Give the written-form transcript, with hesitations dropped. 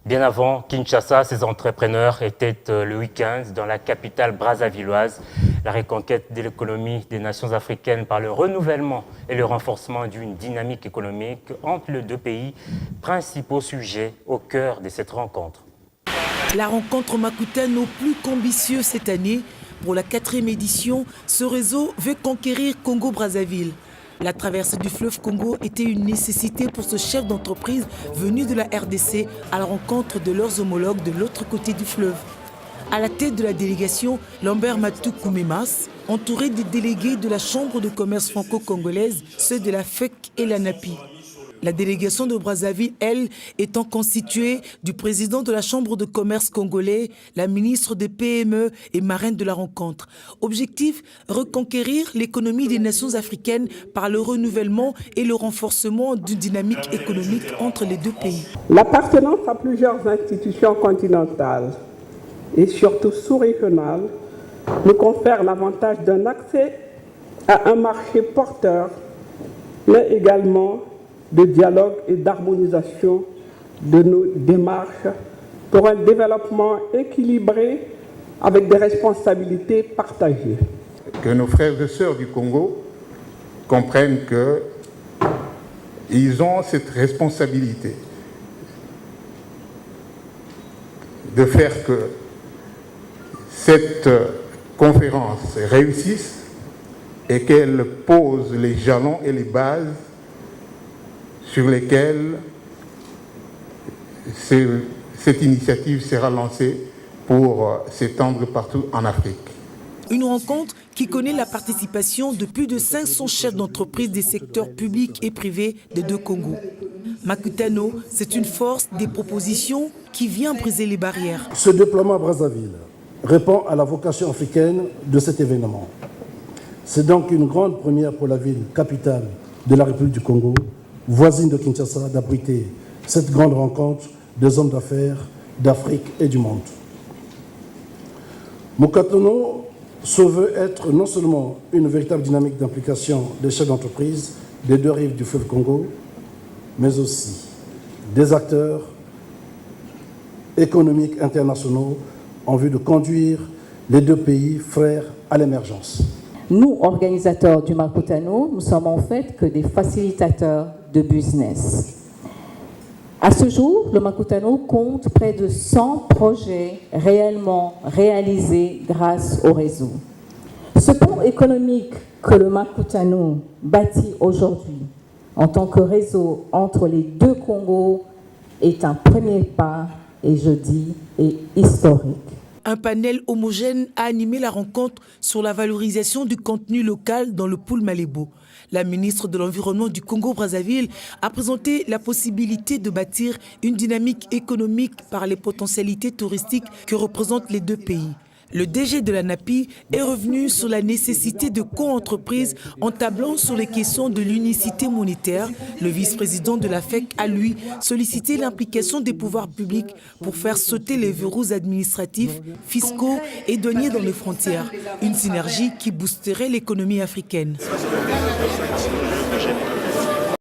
Bien avant Kinshasa, ces entrepreneurs étaient le week-end dans la capitale brazzavilloise. La reconquête de l'économie des nations africaines par le renouvellement et le renforcement d'une dynamique économique entre les deux pays, principaux sujets au cœur de cette rencontre. La rencontre Makutano plus qu'ambitieuse cette année. Pour la 4e édition, ce réseau veut conquérir Congo-Brazzaville. La traversée du fleuve Congo était une nécessité pour ce chef d'entreprise venu de la RDC à la rencontre de leurs homologues de l'autre côté du fleuve. À la tête de la délégation, Lambert Matou Koumemas, entouré des délégués de la Chambre de commerce franco-congolaise, ceux de la FEC et la NAPI. La délégation de Brazzaville, elle, étant constituée du président de la Chambre de commerce congolais, la ministre des PME et marraine de la rencontre. Objectif, reconquérir l'économie des nations africaines par le renouvellement et le renforcement d'une dynamique économique entre les deux pays. L'appartenance à plusieurs institutions continentales et surtout sous-régionales nous confère l'avantage d'un accès à un marché porteur, mais également de dialogue et d'harmonisation de nos démarches pour un développement équilibré avec des responsabilités partagées. Que nos frères et sœurs du Congo comprennent qu'ils ont cette responsabilité de faire que cette conférence réussisse et qu'elle pose les jalons et les bases sur lesquels cette initiative sera lancée pour s'étendre partout en Afrique. Une rencontre qui connaît la participation de plus de 500 chefs d'entreprise des secteurs publics et privés des deux Congos. Makutano, c'est une force des propositions qui vient briser les barrières. Ce déploiement à Brazzaville répond à la vocation africaine de cet événement. C'est donc une grande première pour la ville capitale de la République du Congo, voisine de Kinshasa, d'abriter cette grande rencontre des hommes d'affaires d'Afrique et du monde. Makutano se veut être non seulement une véritable dynamique d'implication des chefs d'entreprise des deux rives du fleuve Congo, mais aussi des acteurs économiques internationaux en vue de conduire les deux pays frères à l'émergence. Nous, organisateurs du Makutano, nous sommes en fait que des facilitateurs de business. À ce jour, le Makutano compte près de 100 projets réellement réalisés grâce au réseau. Ce pont économique que le Makutano bâtit aujourd'hui en tant que réseau entre les deux Congos est un premier pas, et je dis, est historique. Un panel homogène a animé la rencontre sur la valorisation du contenu local dans le pôle Malébo. La ministre de l'Environnement du Congo-Brazzaville a présenté la possibilité de bâtir une dynamique économique par les potentialités touristiques que représentent les deux pays. Le DG de la NAPI est revenu sur la nécessité de co-entreprise en tablant sur les questions de l'unicité monétaire. Le vice-président de la FEC a, lui, sollicité l'implication des pouvoirs publics pour faire sauter les verrous administratifs, fiscaux et douaniers dans les frontières. Une synergie qui boosterait l'économie africaine.